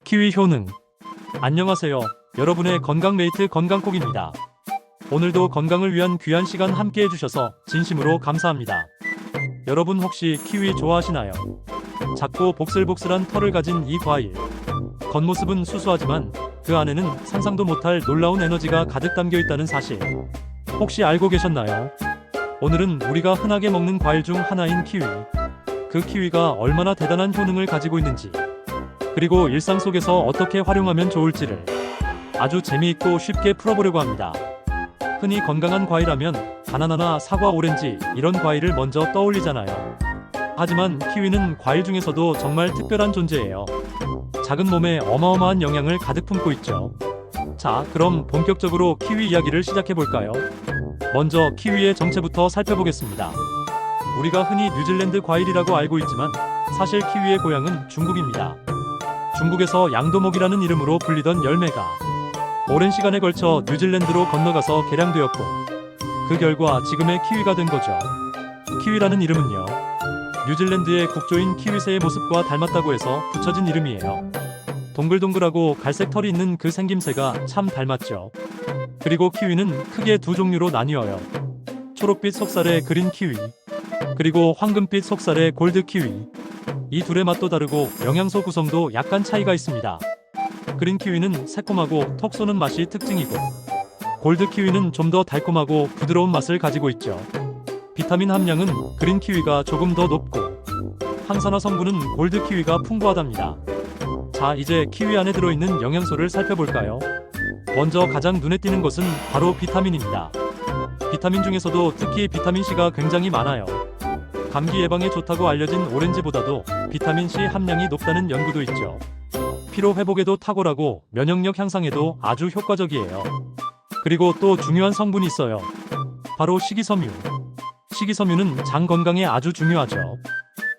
키위 효능. 안녕하세요. 여러분의 건강 메이트 건강콕입니다. 오늘도 건강을 위한 귀한 시간 함께 해주셔서 진심으로 감사합니다. 여러분 혹시 키위 좋아하시나요? 작고 복슬복슬한 털을 가진 이 과일. 겉모습은 수수하지만 그 안에는 상상도 못할 놀라운 에너지가 가득 담겨 있다는 사실. 혹시 알고 계셨나요? 오늘은 우리가 흔하게 먹는 과일 중 하나인 키위. 그 키위가 얼마나 대단한 효능을 가지고 있는지, 그리고 일상 속에서 어떻게 활용하면 좋을지를 아주 재미있고 쉽게 풀어보려고 합니다. 흔히 건강한 과일하면 바나나나 사과, 오렌지 이런 과일을 먼저 떠올리잖아요. 하지만 키위는 과일 중에서도 정말 특별한 존재예요. 작은 몸에 어마어마한 영양을 가득 품고 있죠. 자, 그럼 본격적으로 키위 이야기를 시작해볼까요? 먼저 키위의 정체부터 살펴보겠습니다. 우리가 흔히 뉴질랜드 과일이라고 알고 있지만 사실 키위의 고향은 중국입니다. 중국에서 양도목이라는 이름으로 불리던 열매가 오랜 시간에 걸쳐 뉴질랜드로 건너가서 개량되었고, 그 결과 지금의 키위가 된 거죠. 키위라는 이름은요, 뉴질랜드의 국조인 키위새의 모습과 닮았다고 해서 붙여진 이름이에요. 동글동글하고 갈색 털이 있는 그 생김새가 참 닮았죠. 그리고 키위는 크게 두 종류로 나뉘어요. 초록빛 속살의 그린 키위, 그리고 황금빛 속살의 골드 키위. 이 둘의 맛도 다르고 영양소 구성도 약간 차이가 있습니다. 그린 키위는 새콤하고 톡 쏘는 맛이 특징이고, 골드 키위는 좀 더 달콤하고 부드러운 맛을 가지고 있죠. 비타민 함량은 그린 키위가 조금 더 높고, 항산화 성분은 골드 키위가 풍부하답니다. 자, 이제 키위 안에 들어있는 영양소를 살펴볼까요? 먼저 가장 눈에 띄는 것은 바로 비타민입니다. 비타민 중에서도 특히 비타민C가 굉장히 많아요. 감기 예방에 좋다고 알려진 오렌지보다도 비타민C 함량이 높다는 연구도 있죠. 피로 회복에도 탁월하고 면역력 향상에도 아주 효과적이에요. 그리고 또 중요한 성분이 있어요. 바로 식이섬유. 식이섬유는 장 건강에 아주 중요하죠.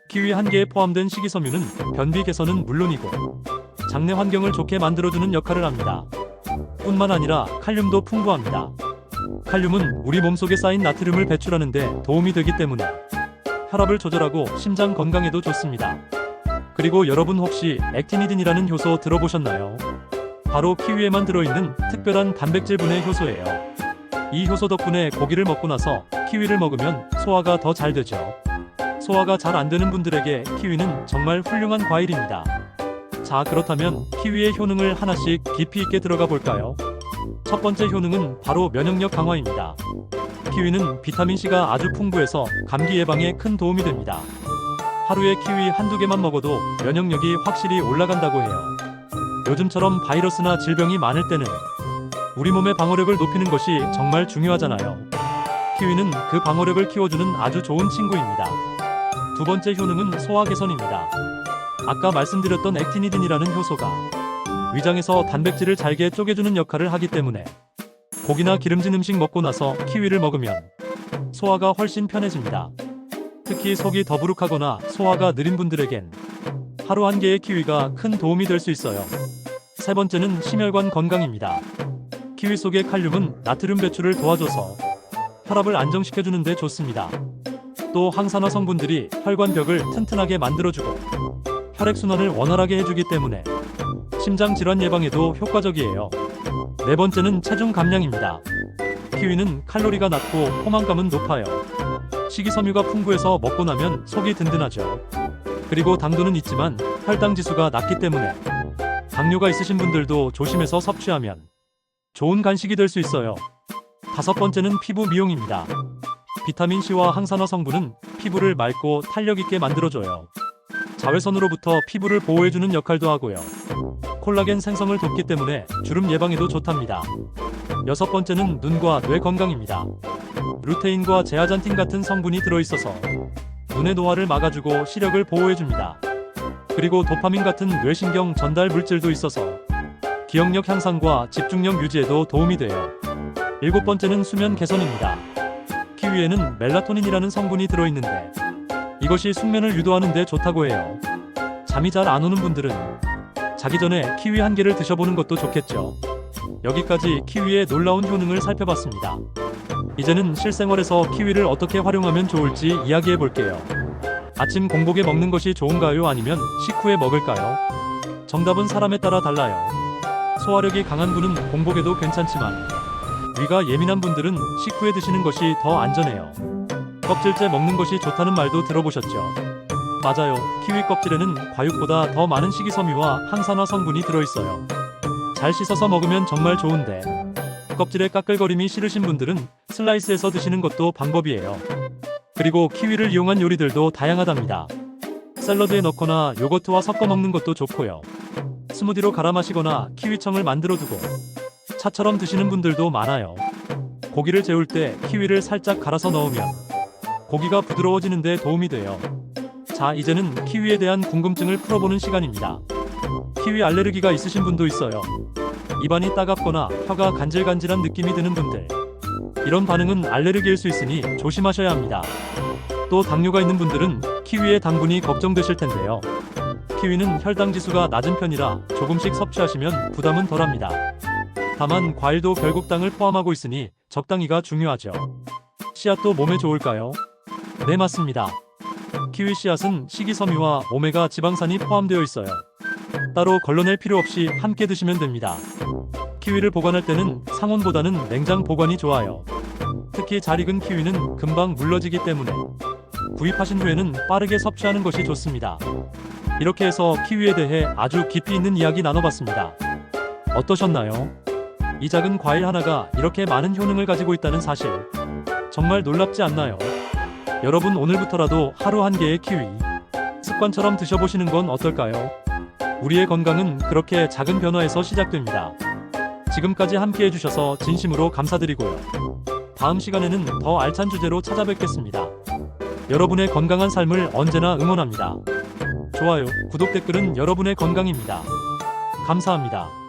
키위 한 개에 포함된 식이섬유는 변비 개선은 물론이고 장내 환경을 좋게 만들어주는 역할을 합니다. 뿐만 아니라 칼륨도 풍부합니다. 칼륨은 우리 몸속에 쌓인 나트륨을 배출하는 데 도움이 되기 때문에 혈압을 조절하고 심장 건강에도 좋습니다. 그리고 여러분 혹시 액티니딘이라는 효소 들어보셨나요? 바로 키위에만 들어있는 특별한 단백질분해 효소예요. 이 효소 덕분에 고기를 먹고 나서 키위를 먹으면 소화가 더 잘 되죠. 소화가 잘 안 되는 분들에게 키위는 정말 훌륭한 과일입니다. 자, 그렇다면 키위의 효능을 하나씩 깊이 있게 들어가 볼까요? 첫 번째 효능은 바로 면역력 강화입니다. 키위는 비타민C가 아주 풍부해서 감기 예방에 큰 도움이 됩니다. 하루에 키위 한두 개만 먹어도 면역력이 확실히 올라간다고 해요. 요즘처럼 바이러스나 질병이 많을 때는 우리 몸의 방어력을 높이는 것이 정말 중요하잖아요. 키위는 그 방어력을 키워주는 아주 좋은 친구입니다. 두 번째 효능은 소화 개선입니다. 아까 말씀드렸던 액티니딘이라는 효소가 위장에서 단백질을 잘게 쪼개주는 역할을 하기 때문에 고기나 기름진 음식 먹고 나서 키위를 먹으면 소화가 훨씬 편해집니다. 특히 속이 더부룩하거나 소화가 느린 분들에겐 하루 한 개의 키위가 큰 도움이 될 수 있어요. 세 번째는 심혈관 건강입니다. 키위 속의 칼륨은 나트륨 배출을 도와줘서 혈압을 안정시켜주는 데 좋습니다. 또 항산화 성분들이 혈관벽을 튼튼하게 만들어주고 혈액순환을 원활하게 해주기 때문에 심장 질환 예방에도 효과적이에요. 네 번째는 체중 감량입니다. 키위는 칼로리가 낮고 포만감은 높아요. 식이섬유가 풍부해서 먹고 나면 속이 든든하죠. 그리고 당도는 있지만 혈당 지수가 낮기 때문에 당뇨가 있으신 분들도 조심해서 섭취하면 좋은 간식이 될 수 있어요. 다섯 번째는 피부 미용입니다. 비타민C와 항산화 성분은 피부를 맑고 탄력 있게 만들어줘요. 자외선으로부터 피부를 보호해주는 역할도 하고요. 콜라겐 생성을 돕기 때문에 주름 예방에도 좋답니다. 여섯 번째는 눈과 뇌 건강입니다. 루테인과 제아잔틴 같은 성분이 들어있어서 눈의 노화를 막아주고 시력을 보호해줍니다. 그리고 도파민 같은 뇌신경 전달 물질도 있어서 기억력 향상과 집중력 유지에도 도움이 돼요. 일곱 번째는 수면 개선입니다. 키위에는 멜라토닌이라는 성분이 들어있는데 이것이 숙면을 유도하는 데 좋다고 해요. 잠이 잘 안 오는 분들은 자기 전에 키위 한 개를 드셔보는 것도 좋겠죠. 여기까지 키위의 놀라운 효능을 살펴봤습니다. 이제는 실생활에서 키위를 어떻게 활용하면 좋을지 이야기해 볼게요. 아침 공복에 먹는 것이 좋은가요? 아니면 식후에 먹을까요? 정답은 사람에 따라 달라요. 소화력이 강한 분은 공복에도 괜찮지만 위가 예민한 분들은 식후에 드시는 것이 더 안전해요. 껍질째 먹는 것이 좋다는 말도 들어보셨죠? 맞아요. 키위 껍질에는 과육보다 더 많은 식이섬유와 항산화 성분이 들어있어요. 잘 씻어서 먹으면 정말 좋은데 껍질의 까끌거림이 싫으신 분들은 슬라이스해서 드시는 것도 방법이에요. 그리고 키위를 이용한 요리들도 다양하답니다. 샐러드에 넣거나 요거트와 섞어 먹는 것도 좋고요. 스무디로 갈아 마시거나 키위청을 만들어 두고 차처럼 드시는 분들도 많아요. 고기를 재울 때 키위를 살짝 갈아서 넣으면 고기가 부드러워지는 데 도움이 돼요. 자, 이제는 키위에 대한 궁금증을 풀어보는 시간입니다. 키위 알레르기가 있으신 분도 있어요. 입안이 따갑거나 혀가 간질간질한 느낌이 드는 분들. 이런 반응은 알레르기일 수 있으니 조심하셔야 합니다. 또 당뇨가 있는 분들은 키위의 당분이 걱정되실 텐데요. 키위는 혈당 지수가 낮은 편이라 조금씩 섭취하시면 부담은 덜합니다. 다만 과일도 결국 당을 포함하고 있으니 적당히가 중요하죠. 씨앗도 몸에 좋을까요? 네, 맞습니다. 키위 씨앗은 식이섬유와 오메가 지방산이 포함되어 있어요. 따로 걸러낼 필요 없이 함께 드시면 됩니다. 키위를 보관할 때는 상온보다는 냉장 보관이 좋아요. 특히 잘 익은 키위는 금방 물러지기 때문에 구입하신 후에는 빠르게 섭취하는 것이 좋습니다. 이렇게 해서 키위에 대해 아주 깊이 있는 이야기 나눠봤습니다. 어떠셨나요? 이 작은 과일 하나가 이렇게 많은 효능을 가지고 있다는 사실, 정말 놀랍지 않나요? 여러분, 오늘부터라도 하루 한 개의 키위 습관처럼 드셔보시는 건 어떨까요? 우리의 건강은 그렇게 작은 변화에서 시작됩니다. 지금까지 함께 해주셔서 진심으로 감사드리고요. 다음 시간에는 더 알찬 주제로 찾아뵙겠습니다. 여러분의 건강한 삶을 언제나 응원합니다. 좋아요, 구독, 댓글은 여러분의 건강입니다. 감사합니다.